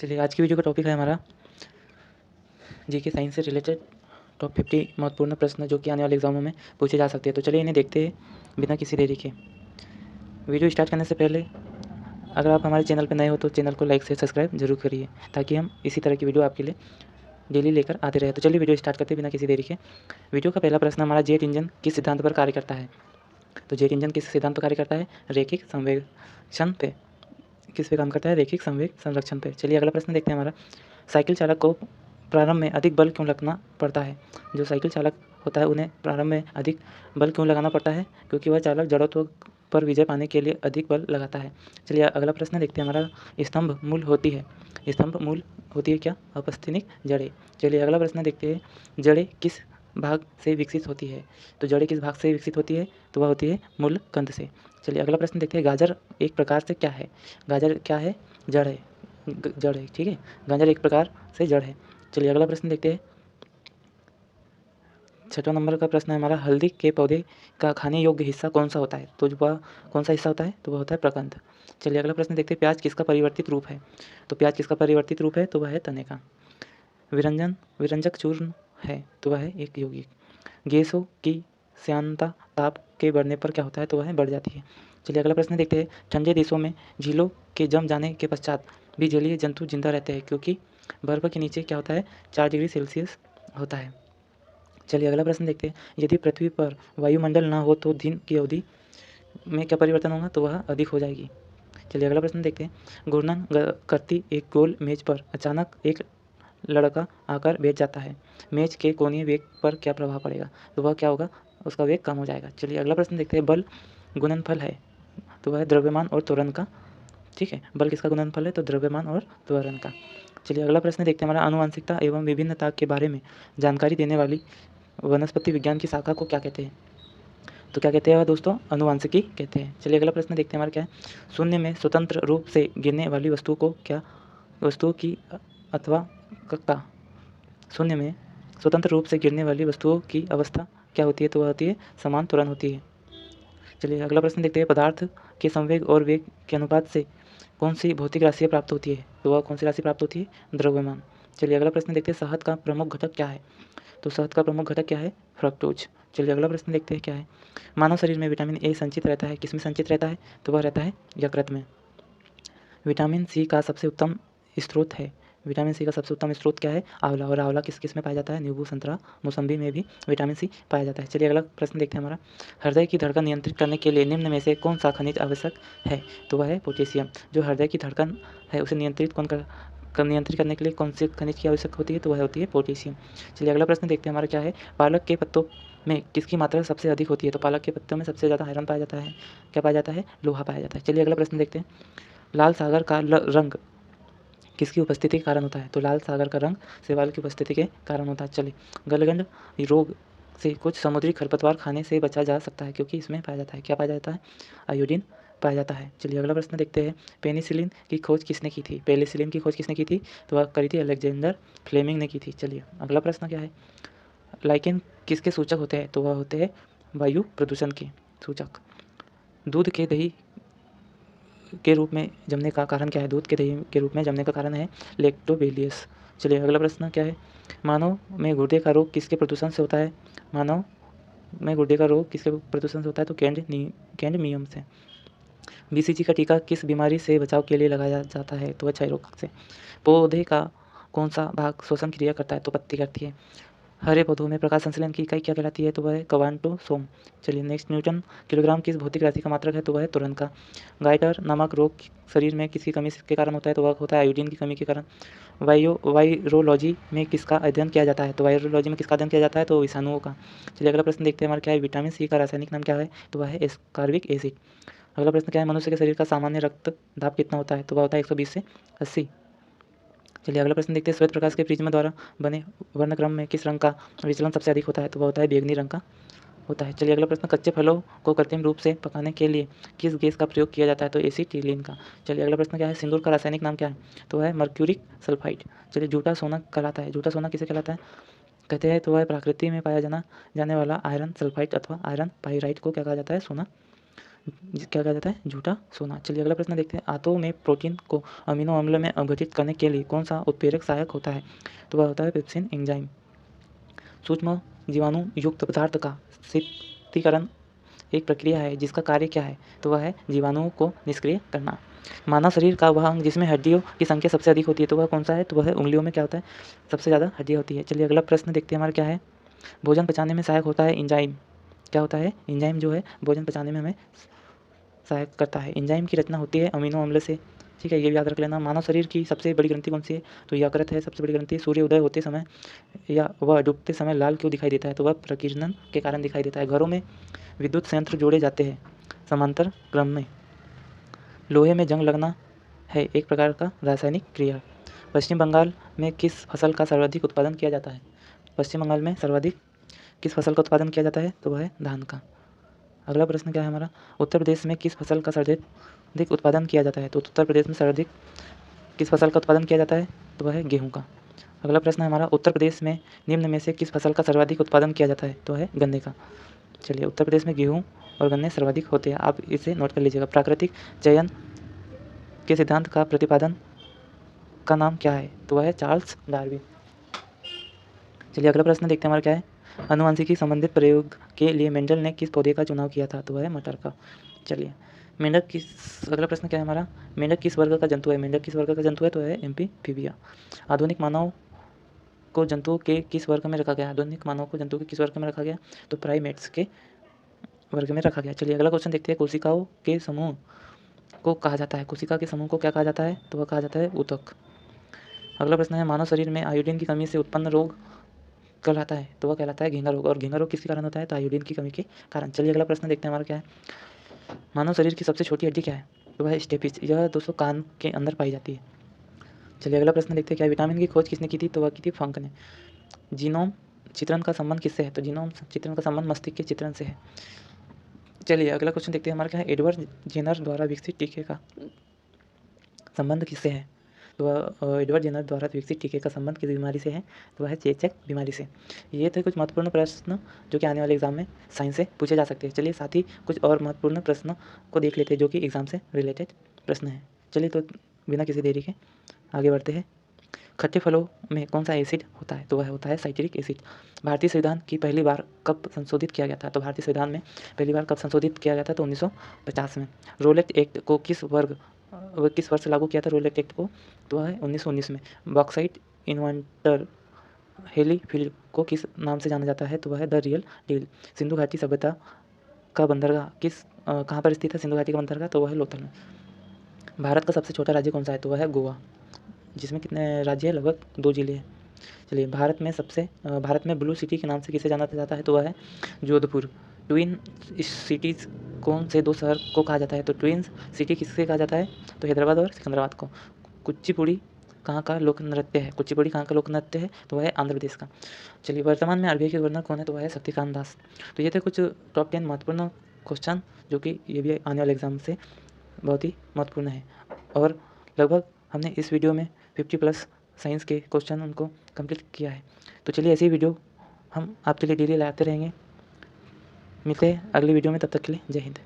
चलिए, आज की वीडियो का टॉपिक है हमारा जीके साइंस से रिलेटेड टॉप 50 महत्वपूर्ण प्रश्न जो कि आने वाले एग्जामों में पूछे जा सकते हैं। तो चलिए इन्हें देखते हैं बिना किसी देरी के। वीडियो स्टार्ट करने से पहले अगर आप हमारे चैनल पर नए हो तो चैनल को लाइक से सब्सक्राइब जरूर करिए, ताकि हम इसी तरह की वीडियो आपके लिए डेली लेकर आते रहे। तो चलिए वीडियो स्टार्ट करते हैं बिना किसी देरी के। वीडियो का पहला प्रश्न हमारा, जेट इंजन किस सिद्धांत पर कार्य करता है? तो जेट इंजन किस सिद्धांत पर कार्य करता है? रैखिक संवेक्षण पे। किस पे काम करता है? रैखिक संवेग संरक्षण पे। चलिए अगला प्रश्न देखते हैं हमारा, साइकिल चालक को प्रारंभ में अधिक बल क्यों लगना पड़ता है? जो साइकिल चालक होता है उन्हें प्रारंभ में अधिक बल क्यों लगाना पड़ता है? क्योंकि वह चालक जड़त्व पर विजय पाने के लिए अधिक बल लगाता है। चलिए अगला प्रश्न देखते हैं हमारा, स्तंभ मूल होती है। स्तंभ मूल होती है क्या? अपस्थानिक जड़ें। चलिए अगला प्रश्न देखते हैं, जड़ें किस भाग से विकसित होती है? तो जड़ें किस भाग से विकसित होती है? तो वह होती है मूल कंद से। चलिए अगला प्रश्न देखते हैं, गाजर एक प्रकार से क्या है? गाजर क्या है? जड़ है। जड़ है, ठीक है। गाजर एक प्रकार से जड़ है। चलिए अगला प्रश्न देखते हैं, 6वां नंबर का प्रश्न है हमारा, हल्दी के पौधे का खाने योग्य हिस्सा कौन सा होता है? तो जो वह कौन सा हिस्सा होता है? तो वह होता है प्रकंद। चलिए अगला प्रश्न देखते हैं, प्याज किसका परिवर्तित रूप है? तो प्याज किसका परिवर्तित रूप है? तो वह है तने का। विरंजक चूर्ण है, तो वह है एक यौगिक। गैसों की श्यानता ताप के बढ़ने पर क्या होता है? तो वह बढ़ जाती है। चलिए अगला प्रश्न देखते हैं, ठंडे देशों में झीलों के जम जाने के पश्चात भी जलीय जंतु जिंदा रहते हैं, क्योंकि बर्फ के नीचे क्या होता है? 4 डिग्री सेल्सियस होता है। चलिए अगला प्रश्न देखते हैं, यदि पृथ्वी पर वायुमंडल न हो तो दिन की अवधि में क्या परिवर्तन होगा? तो वह अधिक हो जाएगी। चलिए अगला प्रश्न देखते हैं, घूर्णन करती एक गोल मेज पर अचानक एक लड़का आकर बैठ जाता है, मेज के कोणीय वेग पर क्या प्रभाव पड़ेगा? तो वह क्या होगा? उसका वेग कम हो जाएगा। चलिए अगला प्रश्न देखते हैं, बल गुणनफल है, तो वह है द्रव्यमान और त्वरण का। ठीक है, बल किसका गुणनफल है? तो द्रव्यमान और त्वरण का। चलिए अगला प्रश्न देखते हैं हमारा, आनुवंशिकता एवं विभिन्नता के बारे में जानकारी देने वाली वनस्पति विज्ञान की शाखा को क्या कहते हैं? तो क्या कहते हैं वह दोस्तों? अनुवांशिकी कहते हैं। चलिए अगला प्रश्न देखते हैं हमारा क्या है, शून्य में स्वतंत्र रूप से गिरने वाली वस्तु को क्या वस्तुओं की अथवा कक्षा शून्य में स्वतंत्र रूप से गिरने वाली वस्तुओं की अवस्था क्या होती है? तो वह होती है समान त्वरण होती है। चलिए अगला प्रश्न देखते हैं, पदार्थ के संवेग और वेग के अनुपात से कौन सी भौतिक राशि प्राप्त होती है? तो वह कौन सी राशि प्राप्त होती है? द्रव्यमान। चलिए अगला प्रश्न देखते हैं, शहद का प्रमुख घटक क्या है? तो शहद का प्रमुख घटक क्या है? फ्रक्टोज। चलिए अगला प्रश्न देखते हैं क्या है, मानव शरीर में विटामिन ए संचित रहता है, किसमें संचित रहता है? तो वह रहता है यकृत में। विटामिन सी का सबसे उत्तम स्रोत है, विटामिन सी का सबसे उत्तम स्रोत क्या है? आंवला। और आंवला किस किस में पाया जाता है? नींबू, संतरा, मौसम्बी में भी विटामिन सी पाया जाता है। चलिए अगला प्रश्न देखते हैं हमारा, हृदय की धड़कन नियंत्रित करने के लिए निम्न में से कौन सा खनिज आवश्यक है? तो वह है पोटेशियम। जो हृदय की धड़कन है उसे नियंत्रित करने के लिए कौन से खनिज की आवश्यक होती है? तो वह होती है पोटेशियम। चलिए अगला प्रश्न देखते हैं हमारा क्या है, पालक के पत्तों में किसकी मात्रा सबसे अधिक होती है? तो पालक के पत्तों में सबसे ज़्यादा आयरन पाया जाता है। क्या पाया जाता है? लोहा पाया जाता है। चलिए अगला प्रश्न देखते हैं, लाल सागर का रंग किसकी उपस्थिति के कारण होता है? तो लाल सागर का रंग शैवाल की उपस्थिति के कारण होता है। चलिए, गलगंड रोग से कुछ समुद्री खरपतवार खाने से बचा जा सकता है, क्योंकि इसमें पाया जाता है, क्या पाया जाता है? आयोडीन पाया जाता है। चलिए अगला प्रश्न देखते हैं, पेनिसिलिन की खोज किसने की थी? पेनिसिलिन की खोज किसने की थी? तो वह करी थी अलेक्जेंडर फ्लेमिंग ने की थी। चलिए अगला प्रश्न क्या है, लाइकेन किसके सूचक होते हैं? तो वह होते हैं वायु प्रदूषण के सूचक। दूध के दही के रूप में जमने का कारण क्या है? दूध के दही के रूप में जमने का कारण है लैक्टोबैसिलस। चलिए अगला प्रश्न क्या है, मानव में गुर्दे का रोग किसके प्रदूषण से होता है? मानव में गुर्दे का रोग किसके प्रदूषण से होता है? तो कैडमियम से। बीसीजी का टीका किस बीमारी से बचाव के लिए लगाया जाता है? तो क्षय रोग से। पौधे का कौन सा भाग श्वसन क्रिया करता है? तो पत्ती करती है। हरे पौधों में प्रकाश संश्लेषण की इकाई क्या कहलाती है? तो वह है क्वांटोसोम। चलिए नेक्स्ट, न्यूटन किलोग्राम किस भौतिक राशि का मात्रक है? तो वह है त्वरण का। गाइटर नामक रोग शरीर में किसकी कमी के कारण होता है? तो वह होता है आयोडीन की कमी के कारण। वायरोलॉजी में किसका अध्ययन किया जाता है? तो वायरोलॉजी में किसका अध्ययन किया जाता है? तो विषाणुओं का। चलिए अगला प्रश्न देखते हैं हमारा क्या है, विटामिन सी का रासायनिक नाम क्या है? तो वह है एस्कॉर्बिक एसिड। अगला प्रश्न क्या है, मनुष्य के शरीर का सामान्य रक्त दाब कितना होता है? तो वह होता है 120 से 80। चलिए अगला प्रश्न देखते हैं, श्वेत प्रकाश के प्रिज्म द्वारा बने वर्णक्रम में किस रंग का विचलन सबसे अधिक होता है? तो वह होता है बैंगनी रंग का होता है। चलिए अगला प्रश्न, कच्चे फलों को कृत्रिम रूप से पकाने के लिए किस गैस का प्रयोग किया जाता है? तो एसीटिलीन का। चलिए अगला प्रश्न क्या है, सिंदूर का रासायनिक नाम क्या है? तो वह है मर्क्यूरिक सल्फाइड। चलिए झूठा सोना कहलाता है, झूठा सोना किसे कहलाता है कहते हैं? तो वह प्रकृति में पाया जाने वाला आयरन सल्फाइड अथवा आयरन पाइराइट को क्या कहा जाता है? सोना क्या कहा जाता है, झूठा सोना। चलिए अगला प्रश्न देखते हैं, आंतों में प्रोटीन को अमीनो अम्ल में अवघटित करने के लिए कौन सा उत्प्रेरक सहायक होता है, तो वह होता है पेप्सिन एंजाइम। सूक्ष्म जीवाणु युक्त पदार्थ का शीतलीकरण एक प्रक्रिया है जिसका कार्य क्या है, तो वह है जीवाणुओं को निष्क्रिय करना। मानव शरीर का वह अंग जिसमें हड्डियों की संख्या सबसे अधिक होती है, तो वह कौन सा है, तो वह है उंगलियों में क्या होता है, सबसे ज़्यादा हड्डियाँ होती है। चलिए अगला प्रश्न देखते हैं हमारा क्या है, भोजन पचाने में सहायक होता है एंजाइम। क्या होता है, एंजाइम जो है भोजन पचाने में हमें सहायक करता है। एंजाइम की रचना होती है अमीनो अम्ल से, ठीक है, ये भी याद रख लेना। मानव शरीर की सबसे बड़ी ग्रंथि कौन सी है, तो यकृत है सबसे बड़ी ग्रंथि। सूर्य उदय होते समय या वह डूबते समय लाल क्यों दिखाई देता है, तो वह प्रकीर्णन के कारण दिखाई देता है। घरों में विद्युत संयंत्र जोड़े जाते हैं समांतर क्रम में। लोहे में जंग लगना है एक प्रकार का रासायनिक क्रिया। पश्चिम बंगाल में किस फसल का सर्वाधिक उत्पादन किया जाता है, पश्चिम बंगाल में सर्वाधिक किस फसल का उत्पादन किया जाता है, तो वह है धान का। अगला प्रश्न क्या है हमारा, उत्तर प्रदेश में किस फसल का सर्वाधिक उत्पादन किया जाता है, तो उत्तर प्रदेश में सर्वाधिक किस फसल का उत्पादन किया जाता है, तो वह है गेहूँ का। अगला प्रश्न है हमारा, उत्तर प्रदेश में निम्न में से किस फसल का सर्वाधिक उत्पादन किया जाता है, तो है गन्ने का। चलिए उत्तर प्रदेश में गेहूँ और गन्ने सर्वाधिक होते हैं, आप इसे नोट कर लीजिएगा। प्राकृतिक चयन के सिद्धांत का प्रतिपादन का नाम क्या है, तो वह है चार्ल्स डार्विन। चलिए अगला प्रश्न देखते हैं हमारा क्या है, अनुवांशिकी संबंधित प्रयोग के लिए मेंडल ने किस पौधे का चुनाव किया था, तो वह है मटर का। चलिए मेंढक किस, अगला प्रश्न क्या है हमारा, मेंढक किस वर्ग का जंतु है, मेंढक किस वर्ग का जंतु है, तो है एम्फीबिया। आधुनिक मानव को जंतुओं के किस वर्ग में रखा गया, आधुनिक मानव को जंतुओं के किस वर्ग में रखा गया, तो प्राइमेट्स के वर्ग में रखा गया। चलिए अगला क्वेश्चन देखते हैं, कोशिकाओं के समूह को कहा जाता है, कोशिका के समूह को क्या कहा जाता है, तो वह कहा जाता है ऊतक। अगला प्रश्न है, मानव शरीर में आयोडीन की कमी से उत्पन्न रोग कहलाता है, तो वह कहलाता है घेंगा रोग। और घेंगा रोग किसके कारण होता है, तो आयोडीन की कमी के कारण। चलिए अगला प्रश्न देखते हैं हमारा क्या है, मानव शरीर की सबसे छोटी हड्डी क्या है, तो वह है स्टेपिस, यह दोस्तों कान के अंदर पाई जाती है। चलिए अगला प्रश्न देखते हैं, क्या विटामिन की खोज किसने की थी, तो वह की थी फंक ने। जीनोम चित्रण का संबंध किससे है, तो जीनोम चित्रण का संबंध मस्तिष्क के चित्रण से है। चलिए अगला क्वेश्चन देखते हैं हमारा क्या है, एडवर्ड जेनर द्वारा विकसित टीके का संबंध किससे है, तो वह एडवर्ड जेनर द्वारा विकसित टीके का संबंध किस बीमारी से है, तो वह है चेचक बीमारी से। ये थे कुछ महत्वपूर्ण प्रश्न जो कि आने वाले एग्जाम में साइंस से पूछे जा सकते हैं। चलिए साथ ही कुछ और महत्वपूर्ण प्रश्न को देख लेते हैं जो कि एग्जाम से रिलेटेड प्रश्न हैं। चलिए तो बिना किसी देरी के आगे बढ़ते हैं। खट्टे फलों में कौन सा एसिड होता है, तो वह होता है साइट्रिक एसिड। भारतीय संविधान की पहली बार कब संशोधित किया गया था, तो भारतीय संविधान में पहली बार कब संशोधित किया गया था, तो 1950 में। रोलेट एक्ट को किस वर्ष लागू किया था, रोलेट एक्ट को, तो वह है 1919 में। बॉक्साइट इन्वेंटर हेली फील्ड को किस नाम से जाना जाता है, तो वह है द रियल डील। सिंधु घाटी सभ्यता का बंदरगाह कहाँ पर स्थित है, सिंधु घाटी का बंदरगाह, तो वह है लोथल में। भारत का सबसे छोटा राज्य कौन सा है, तो वह है गोवा, जिसमें कितने राज्य है, लगभग 2 जिले हैं। चलिए भारत में ब्लू सिटी के नाम से किसे जाना जाता है, तो वह है जोधपुर। ट्विन सिटीज़ कौन से 2 शहर को कहा जाता है, तो ट्विन्स सिटी किससे कहा जाता है, तो हैदराबाद और सिकंदराबाद को। कुचिपुड़ी कहाँ का लोक नृत्य है, कुचिपुड़ी कहाँ का लोक नृत्य है, तो वह है आंध्र प्रदेश का। चलिए वर्तमान में आरबीआई के गवर्नर कौन है, तो वह है शक्तिकांत दास। तो ये थे कुछ टॉप 10 महत्वपूर्ण क्वेश्चन जो कि ये भी आने वाले एग्जाम से बहुत ही महत्वपूर्ण है। और लगभग हमने इस वीडियो में 50+ साइंस के क्वेश्चन उनको कंप्लीट किया है। तो चलिए ऐसी वीडियो हम आपके लिए डेली लाते रहेंगे। मिलते हैं अगली वीडियो में, तब तक के लिए जय हिंद।